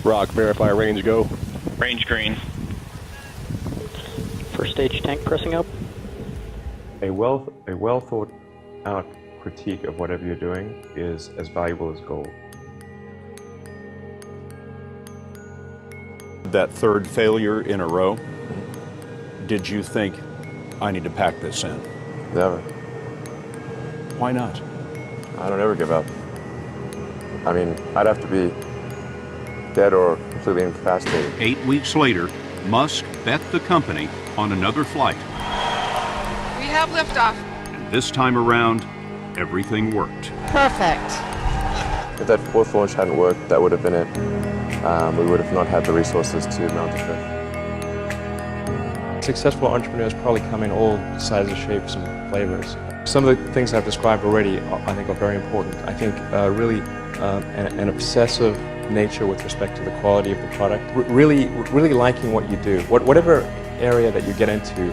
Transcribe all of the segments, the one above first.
Rock, verify range, go. Range green. First stage tank pressing up. A well thought out critique of whatever you're doing is as valuable as gold. That third failure in a row, did you think, I need to pack this in? Never. Why not? I don't ever give up. I mean, I'd have to be dead or completely incapacitated. 8 weeks later, Musk bet the company on another flight. We have liftoff. And this time around, everything worked. Perfect. If that fourth launch hadn't worked, that would have been it. We would have not had the resources to mount a fifth. Successful entrepreneurs probably come in all sizes, shapes, and flavors. Some of the things I've described already, I think, are very important. I think really an obsessive nature with respect to the quality of the product. Really liking what you do, whatever area that you get into.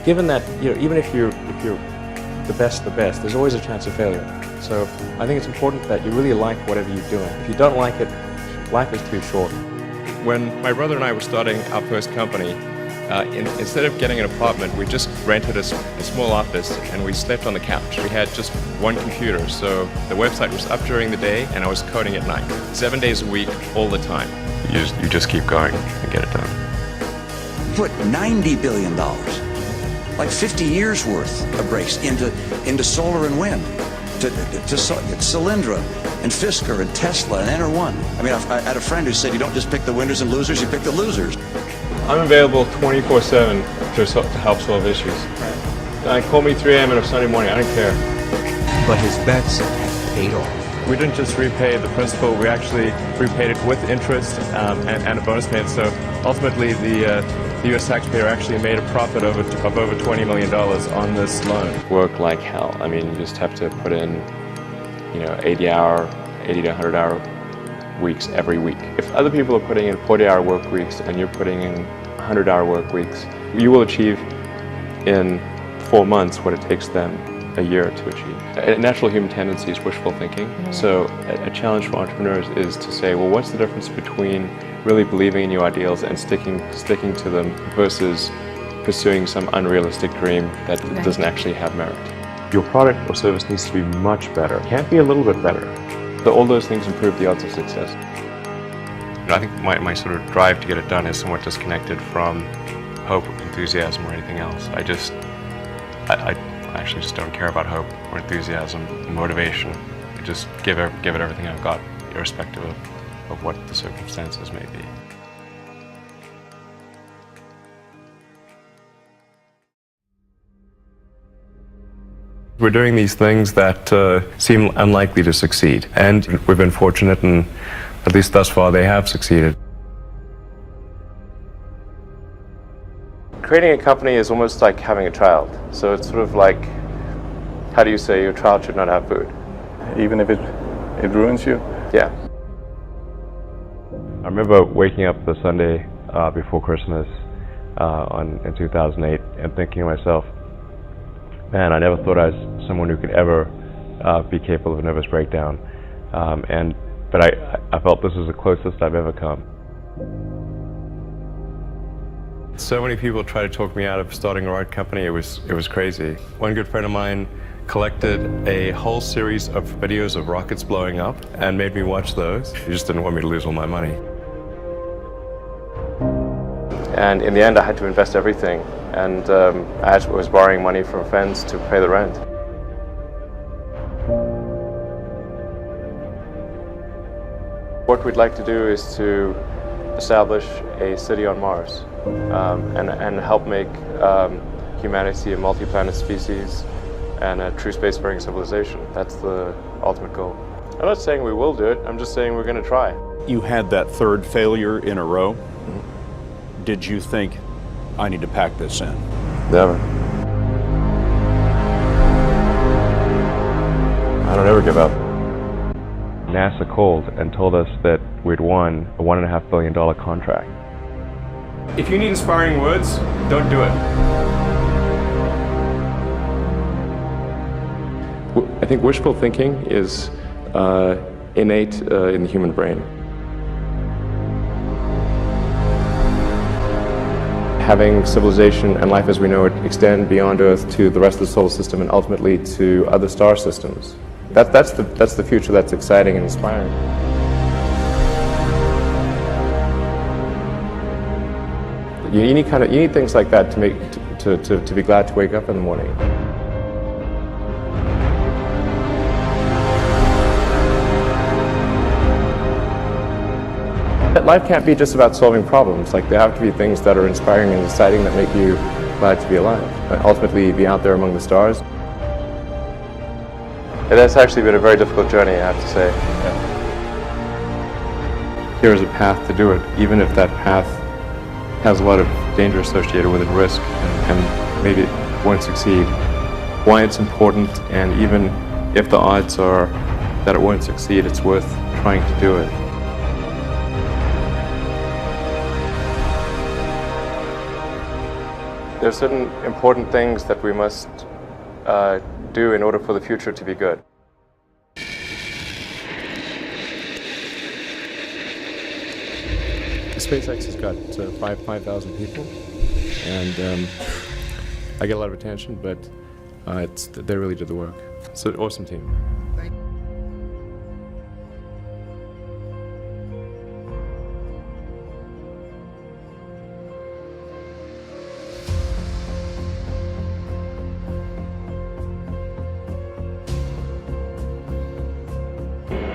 Given that, even if you're the best, there's always a chance of failure. So I think it's important that you really like whatever you're doing. If you don't like it, life is too short. When my brother and I were starting our first company, instead of getting an apartment, we just rented a small office and we slept on the couch. We had just one computer, so the website was up during the day and I was coding at night. 7 days a week, all the time. You just keep going and get it done. Put $90 billion, like 50 years worth of brakes into solar and wind, to Solyndra and Fisker and Tesla and Enter1. I mean, I had a friend who said you don't just pick the winners and losers, you pick the losers. I'm available 24/7 to help solve issues. Call me 3 a.m. on a Sunday morning, I don't care. But his bets have paid off. We didn't just repay the principal, we actually repaid it with interest and a bonus payment. So ultimately, the U.S. taxpayer actually made a profit of over $20 million on this loan. Work like hell. I mean, you just have to put in, 80 to 100 hour weeks every week. If other people are putting in 40-hour work weeks and you're putting in 100-hour work weeks, you will achieve in 4 months what it takes them a year to achieve. A natural human tendency is wishful thinking. So a challenge for entrepreneurs is to say, well, what's the difference between really believing in your ideals and sticking to them versus pursuing some unrealistic dream that doesn't actually have merit? Your product or service needs to be much better. It can't be a little bit better. So all those things improve the odds of success. I think my sort of drive to get it done is somewhat disconnected from hope, enthusiasm, or anything else. I actually just don't care about hope or enthusiasm and motivation. I just give it everything I've got, irrespective of what the circumstances may be. We're doing these things that seem unlikely to succeed, and we've been fortunate, and at least thus far they have succeeded. Creating a company is almost like having a child. So it's sort of like, how do you say your child should not have food? Even if it ruins you? Yeah. I remember waking up the Sunday before Christmas in 2008 and thinking to myself, man, I never thought I was someone who could ever be capable of a nervous breakdown. But I felt this was the closest I've ever come. So many people tried to talk me out of starting a rocket company. It was crazy. One good friend of mine collected a whole series of videos of rockets blowing up and made me watch those. He just didn't want me to lose all my money. And in the end, I had to invest everything. And I was borrowing money from friends to pay the rent. What we'd like to do is to establish a city on Mars and help make humanity a multi-planet species and a true spacefaring civilization. That's the ultimate goal. I'm not saying we will do it, I'm just saying we're going to try. You had that third failure in a row. Did you think, I need to pack this in? Never. I don't ever give up. NASA called and told us that we'd won a $1.5 billion contract. If you need inspiring words, don't do it. I think wishful thinking is innate in the human brain. having civilization and life as we know it extend beyond Earth to the rest of the solar system and ultimately to other star systems. That's the future that's exciting and inspiring. You need things like that to make to be glad to wake up in the morning. Life can't be just about solving problems. Like, there have to be things that are inspiring and exciting that make you glad to be alive. Ultimately, be out there among the stars. And that's actually been a very difficult journey, I have to say. Yeah. Here is a path to do it, even if that path has a lot of danger associated with it, risk, and maybe it won't succeed. Why it's important, and even if the odds are that it won't succeed, it's worth trying to do it. There are certain important things that we must do in order for the future to be good. SpaceX has got 5,000 people, and I get a lot of attention, but they really did the work. It's an awesome team.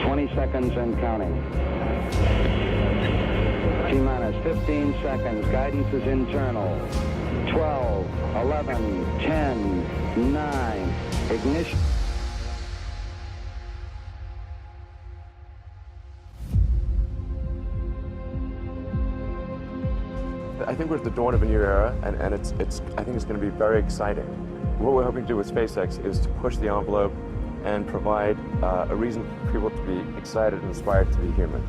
20 seconds and counting. T-minus 15 seconds. Guidance is internal. 12, 11, 10, 9. Ignition. I think we're at the dawn of a new era, and I think it's going to be very exciting. What we're hoping to do with SpaceX is to push the envelope and provide a reason for people to be excited and inspired to be human.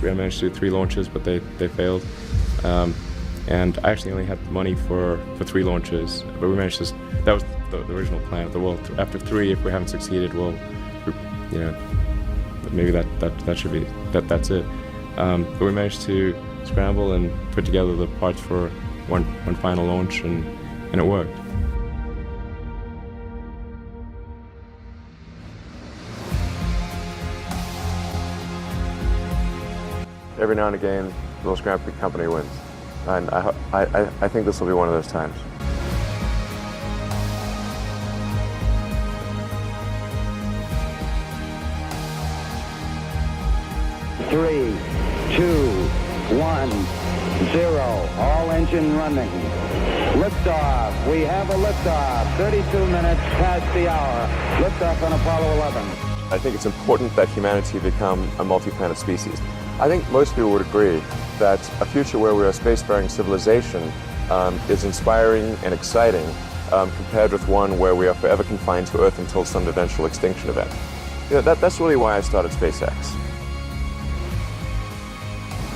We managed to do 3 launches, but they failed. And I actually only had the money for 3 launches, but we managed to. That was the original plan of the world. After 3, if we haven't succeeded, well, you know, maybe that should be that's it. But we managed to scramble and put together the parts for one final launch, and it worked. Every now and again, the most Grand Prix company wins, and I think this will be one of those times. Three, 2, 1, 0. All engine running. Liftoff. We have a liftoff. 32 minutes past the hour. Liftoff on Apollo 11. I think it's important that humanity become a multi-planet species. I think most people would agree that a future where we're a spacefaring civilization is inspiring and exciting compared with one where we are forever confined to Earth until some eventual extinction event. You know, that's really why I started SpaceX.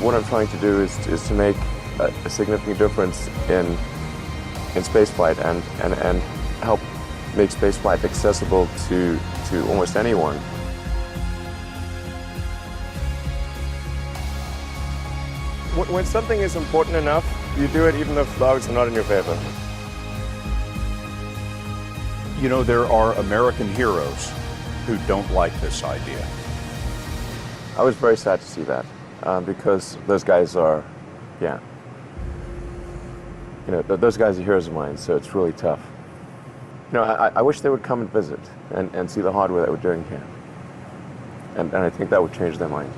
What I'm trying to do is to make a significant difference in spaceflight and help make spaceflight accessible to almost anyone. When something is important enough, you do it even if the odds are not in your favor. You know, there are American heroes who don't like this idea. I was very sad to see that because those guys are, yeah. You know, those guys are heroes of mine, so it's really tough. You know, I wish they would come and visit and see the hardware that we're doing here. And I think that would change their mind.